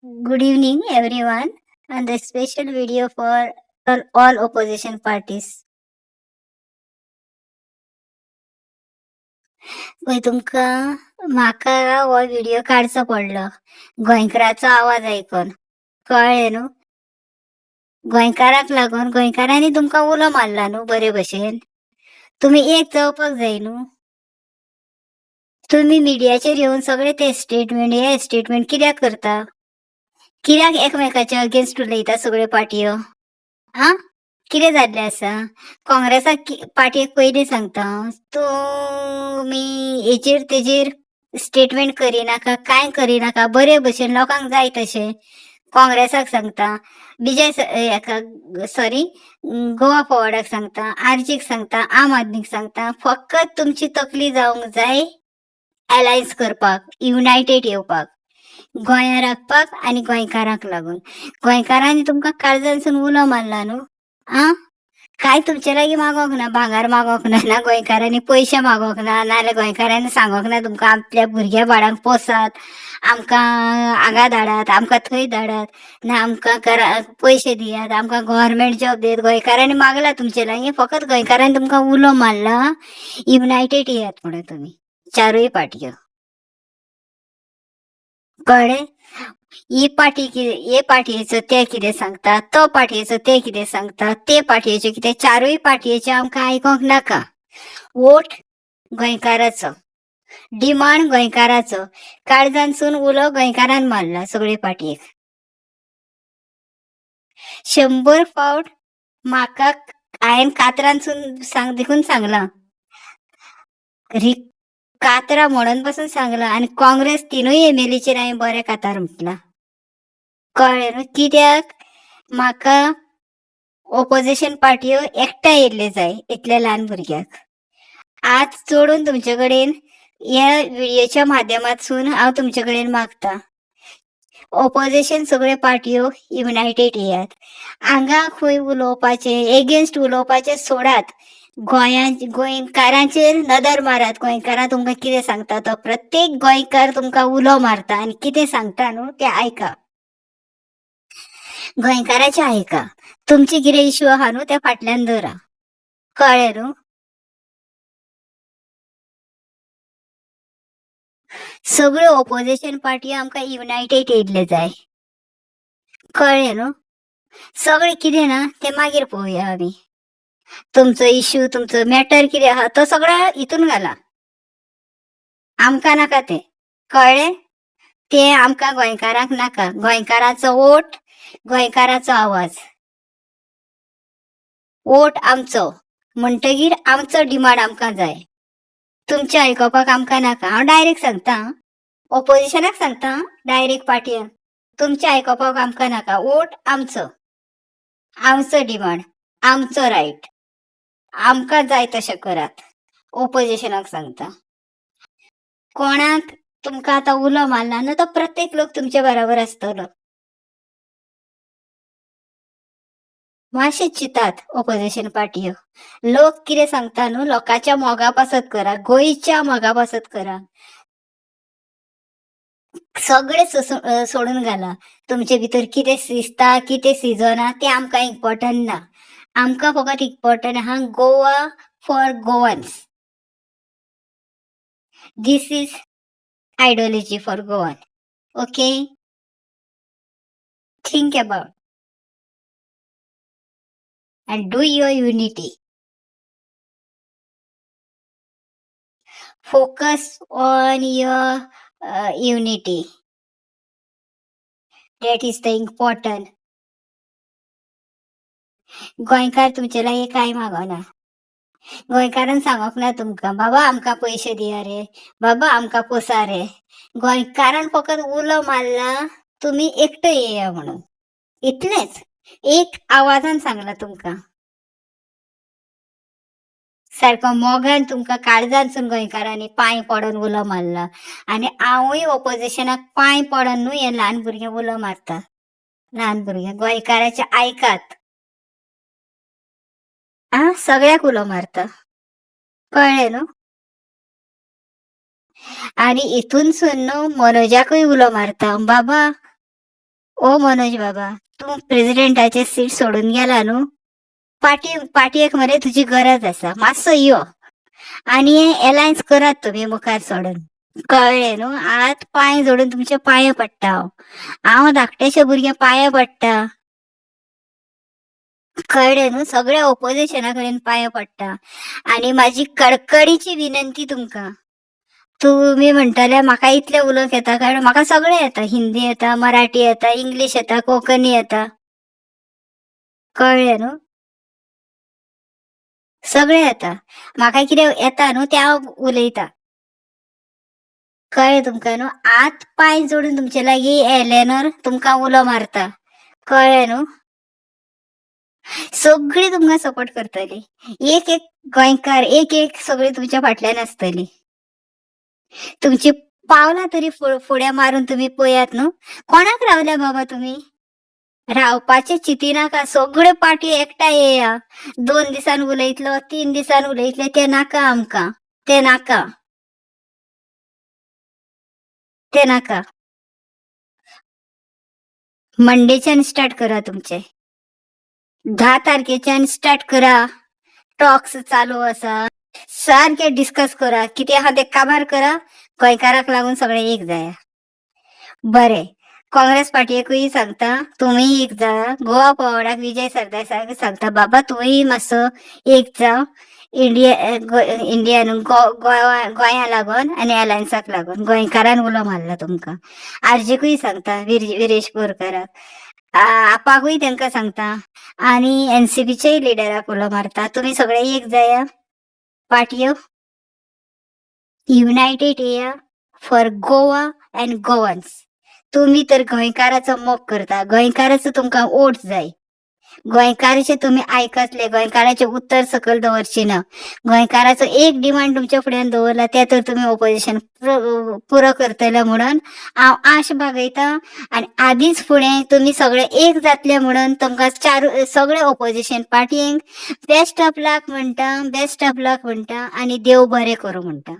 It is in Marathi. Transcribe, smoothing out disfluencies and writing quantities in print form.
Good evening, everyone, and the special video for all opposition parties. पळय तुमका म्हाका हो व्हिडिओ काडचो पडलो गोंयकाराचो आवाज आयकून. कळ्ळें न्हू? गोंयकाराक लागून गोंयकारांनी तुमकां उलो मारला न्हू बरे भशेन. तुमी एक जावपाक जाय न्हू. तुमी मिडियाचेर येवन सगळे ते स्टेटमेंट हे स्टेटमेंट कित्याक करता? कित्याक एकमेकाच्या अगेन्स्ट उलयता सगळ्यो पार्टयो? आं? कितें जाल्लें आसा? काँग्रेसाक पार्टयेक पयलीं सांगता हांव, तुमी हेचेर तेचेर स्टेटमेंट करिनाका, कांय करिनाका, बरे भशेन लोकांक जाय तशें. काँग्रेसाक सांगता, विजय हेका सॉरी गोवा फॉरवर्डाक सांगता, आरजीक सांगता, आम आदमीक सांगता, फकत तुमची तकली जावंक जाय अलायन्स करपाक, युनायटेड येवपाक. गोंया राखपाक आनी गोंयकारांक लागून. गोंयकारांनी तुमकां काळजानसून उलो मारला न्हू. आं? काय तुमचे लागीं मागोंक ना, भांगार मागोंक ना गोंयकारांनी पयशे मागोंक ना, नाल्यार गोंयकारांनी सांगोंक ना तुमकां आपल्या भुरग्या बाळांक पोसात, आमकां हांगा धाडात, आमकां थंय धाडात, ना आमकां पयशे दियात, आमकां गव्हर्मेंट जॉब दियात. गोंयकारांनी मागला तुमचे लागीं, फकत गोंयकारांनी तुमकां उलो मारला युनायटेड येयात म्हणून तुमी चारूय पार्टयो. कळ्ळें? ही पार्टी हे पार्टयेचो ते कितें सांगता, तो पार्टयेचो ते कितें सांगता, ते पार्टयेचें कितें, चारूय पार्टयेचें आमकां आयकोंक नाका. वोट गोंयकाराचो, डिमांड गोंयकाराचो, काळजानसून उलो गोंयकारान मारला सगळे पार्टयेक. 100 फावट म्हाका हांवें कातरानसून देखून सांगलां, कातरा म्हणून पासून सांगलां, आनी काँग्रेस तिनूय एमएलएचेर हांवें बरें कातार म्हटलां. कळ्ळें न्हू? कित्याक म्हाका ऑपोजिशन पार्टयो एकठांय येयल्ले जाय इतल्या ल्हान भुरग्याक. आज चोडून तुमचे कडेन ह्या व्हिडिओच्या माध्यमांतसून हांव तुमचे कडेन मागतां, ऑपोजिशन सगळे पार्टयो युनायटेड येयात. हांगा खंय उलोवपाचें, एगेन्स्ट उलोवपाचें सोडात. गोंयकारांचेर नदर मारात. गोंयकारां तुमकां कितें सांगता तो प्रत्येक गोंयकार तुमकां उलो मारता आनी कितें सांगता न्हू तें आयका. गोंयकाराचें आयका. तुमचे कितें इश्यू आहा न्हू ते फाटल्यान दवरा. कळ्ळें न्हू? सगळ्यो ऑपोजिशन पार्टयो आमकां युनायटेड येयल्ले जाय. कळ्ळें न्हू? सगळें कितें ना तें मागीर पळोवया आमी. तुमचो इश्यू, तुमचो मॅटर कितें आहा तो सगळो हितून घाला. आमकां नाका तें. कळ्ळें? तें आमकां गोंयकारांक नाका. गोंयकाराचो वोट, गोंयकाराचो आवाज. वोट आमचो म्हणटगीर आमचो डिमांड आमकां जाय. तुमचें आयकोपाक आमकां नाका. हांव डायरेक्ट सांगता, ऑपोजिशनाक सांगता, डायरेक्ट पार्टयेक. तुमचें आयकोपाक आमकां नाका. वोट आमचो, आमचो डिमांड, आमचो रायट. आमकां जाय तशें करात. ऑपोजिशनाक सांगता. कोणाक तुमकां आतां उलो मारला न्हू तो प्रत्येक लोक तुमचे बराबर आसतलो. मातशें चिंतात ऑपोजिशन पार्टयो. लोक कितें सांगता न्हू लोकांच्या मोगा पासत करा, गोंयच्या मोगा पासत करा. सगळे सोडून घाला. तुमचे भितर कितें शिजता, कितें शिजना तें आमकां इम्पॉर्टंट ना. आमकां फकत इम्पॉर्टंट आहा Goa for Goans. This is ideology for Goan. Okay? Think about and do your unity. Focus on your unity. That is the important. गोंयकार तुमचे लागीं कांय मागना. गोंयकारान सांगोक ना तुमकां बाबा आमकां पयशे दिया रे, बाबा आमकां पोसा रे. गोंयकारान फकत उलो मारला तुमी एकठांय येया म्हणून. इतलेंच. एक आवाजान सांगला तुमकां. सारको मोगान तुमकां काळजानसून गोंयकारांनी पांय पडोन उलो मारला. आनी हांवूय ऑपोजिशनाक पांय पडोन न्हू हे ल्हान भुरगे उलो मारता. ल्हान भुरगे गोंयकाराचे आयकात. सगळ्याक उलो मारता. कळ्ळें न्हू? आनी हितूनसून न्हू मनोजाकूय उलो मारता. बाबा ओ मनोज बाबा, तू प्रेसिडेंटाचे सीट सोडून गेला न्हू, पाटयेक मरे तुजी गरज आसा, मातसो यो आणि अलायन्स करात तुम्ही मुखार सोडून. कळ्ळें न्हू, हात पांय जोडून तुमचे पांये पडटा हांव धाकटेशे भुरगे पांये पडटा. कळ्ळें न्हू, सगळे ऑपोजिशना कडेन पांये पडटा. आणि माझी कडकडीची विनंती तुमकां, तुम्ही म्हणटाले म्हाका इतले उलोवंक येता कारण म्हाका सगळें येता, हिंदी येता, मराठी येता, इंग्लीश येता, कोंकणी येता. कळ्ळें न्हू, सगळें येता. म्हाका कितें येता न्हू तें हांव उलयतां. कळ्ळें तुमकां न्हू, हात पांय जोडून तुमचे लागीं एलेनोर तुमकां उलो मारता. कळ्ळें न्हू, सगळीं तुमकां सपोर्ट करतली. एक एक गोंयकार, एक एक सगळीं तुमच्या फाटल्यान आसतली. तुमची पावलां तरी फुडें मारून तुमी पळयात न्हू. कोणाक रावल्या बाबा तुमी? रावपाचें चिंतिनाका, सगळे पार्टी एकठांय येया. 2 दिसान उलयतलो, 3 दिसान उलयतले तें नाका आमकां. तें नाका, तें नाका. मंडेच्यान स्टार्ट करा तुमचे. 10 तारखेच्यान स्टार्ट करा. टॉक्स चालू आसा. सारखे डिस्कस करा. कितें आहा तें काबार करा. गोंयकाराक लागून सगळे एक जाया. बरें. काँग्रेस पार्टयेकूय सांगता, तुमीय एक जा. गोवा पवाडाक विजय सरदेसायाक सांगता, बाबा तुमीय मातसो एक जाव. इंडिया न्हू, गोंया लागून आनी अलायन्साक लागून गोंयकारान उलो मारला तुमकां. आरजेकूय सांगता, विरेश बोरकाराक, आपाकूय तांकां सांगता आनी एनसीपीच्याय लिडराक उलो मारता. तुमी सगळे एक जाया. पार्टयो युनायटेड येया फॉर गोवा अँड गोवन्स. तुम्ही तर गोंयकाराचो मोग करता, गोंयकाराचो तुमकां वोट जाय. गोंयकाराचे तुमी आयकतले, गोंयकाराचे उतर सकयल दवरची ना. गोंयकाराचो एक डिमांड तुमच्या फुड्यान दवरला, ते तर तुमी ऑपोजिशन पुरो करतले म्हणून हांव आश बागयता. आनी आदींच फुडें तुमी सगळे एक जातले म्हणून तुमकां सगळे ऑपोजिशन पार्टयेंक बेस्ट ऑफ लक म्हणटा, बेस्ट ऑफ लक म्हणटा आनी देव बरें करूं म्हणटा.